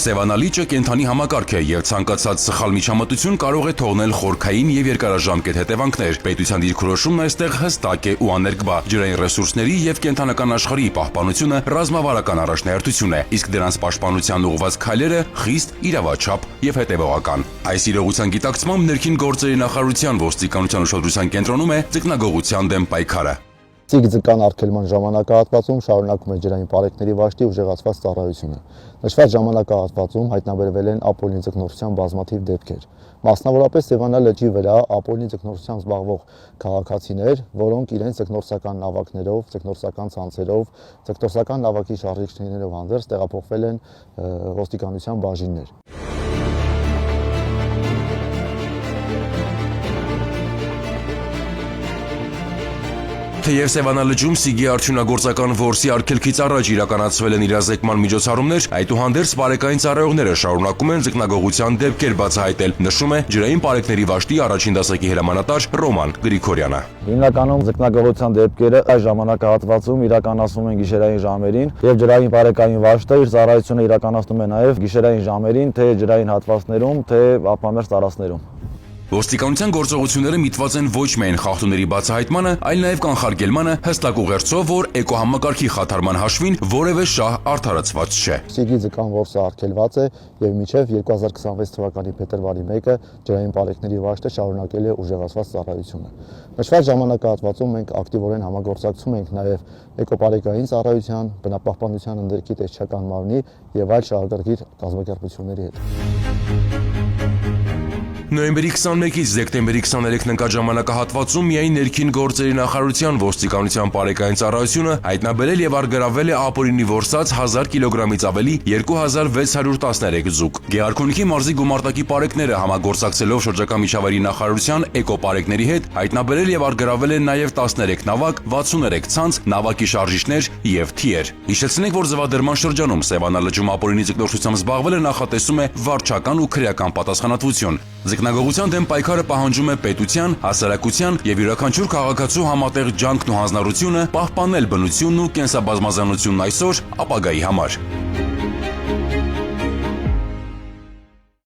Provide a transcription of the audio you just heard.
Սևանալիճը կենդանի համակարգ է եւ ցանկացած սխալ միջամտություն կարող է թողնել խորքային եւ երկարաժամկետ հետևանքներ։ Պետության դիրքորոշումն այստեղ հստակ է ու աներկբա։ Ջրային ռեսուրսների եւ կենդանական աշխարհի պահպանությունը ռազմավարական առաջնահերթություն է, իսկ դրանց պաշտպանության ուղղված քայլերը խիստ իրավաչափ եւ հետեւողական։ Այս իրողության գիտակցմամբ ներքին գործերի նախարարության ոստիկանության ուշադրության կենտրոնում է ձկնագողության դեմ պայքարը։ Ձկան արգելման ժամանակահատվածում շարունակում է ջրային պարեկների վաշտի ուժեղացված ծառայությունը։ Նշված ժամանակահատվածում հայտնաբերվել են ապօրինի ձկնորսության բազմաթիվ դեպքեր։ Մասնավորապես Սևանա լճի վրա ապօրինի ձկնորսությամբ զբաղվող քաղաքացիներ, որոնք իրենց ձկնորսական նավակներով, ձկնորսական ցանցերով, ձկնորսական նավակի շարժիչներով հանդերձ տեղափոխվել են ոստիկանության բաժիններ։ Թեև Սևանա լճում Սիգի արդյունագործական որսի արգելքից առաջ իրականացվել են իրազեկման միջոցառումներ, այդուհանդերձ բարեկային ծառայողները շարունակում են ձկնագողության դեպքեր բացահայտել, նշում է ջրային պարեկների վաշտի առաջին դասակի հրամանատար Ռոման Գրիգորյանը։ Հիմնականում ձկնագողության դեպքերը այս ժամանակահատվածում իրականացվում են գիշերային ժամերին եւ ջրային պարեկային վաշտը իր ծառայությունը իրականացնում է նաեւ գիշերային ժամերին, թե ջրային հատվածներում, թե ափամերձ տարածքներում։ Ոստիկանության գործողությունները միտված են ոչ միայն խախտումների բացահայտմանը, այլ նաև կանխարգելմանը հստակ ուղերձով, որ էկոհամակարգի խաթարման հաշվին որևէ շահ արդարացված չէ։ Սիգի ձկան որսը արգելված է եւ մինչեւ 2026 թվականի փետրվարի 1-ը ջրային պարեկների վաշտը շարունակել է ուժեղացված ծառայությունը։ Նշված ժամանակահատվածում մենք ակտիվորեն համագործակցում ենք նաեւ էկոպարեկային ծառայության, բնապահպանության ընդերքի տեսչական մարմնի եւ այլ շահագրգիռ կազմակերպությունների հետ։ Նոյեմբերի 21-ից դեկտեմբերի 23-ն ընկած ժամանակահատվածում միայն ներքին գործերի նախարարության ոստիկանության պարեկային ծառայությունը հայտնաբերել եւ արգելավել է ապօրինի որսած 1000 կիլոգրամից ավելի 2613 զուկ։ Գեղարքունիքի մարզի գումարտակի պարեկները համագործակցելով շրջակա միջավայրի նախարարության էկոպարեկների հետ հայտնաբերել եւ արգելավել են նաեւ 13 նավակ, 63 ցանց, նավակի շարժիչներ եւ թիեր։ Հիշեցնենք, որ ձվադրման շրջանում Սևանա լճում ապօրինի ձկնորսությամբ զբաղվելը նախատեսում է վարչական ու քրեական պատասխանատվություն։ Ձկնագողության դեմ պայքարը պահանջում է պետության, հասարակության եւ յուրաքանչյուր քաղաքացու համատեղ ջանքն ու հանձնառությունը պահպանել բնությունն ու կենսաբազմազանությունն այսօր, ապագայի համար։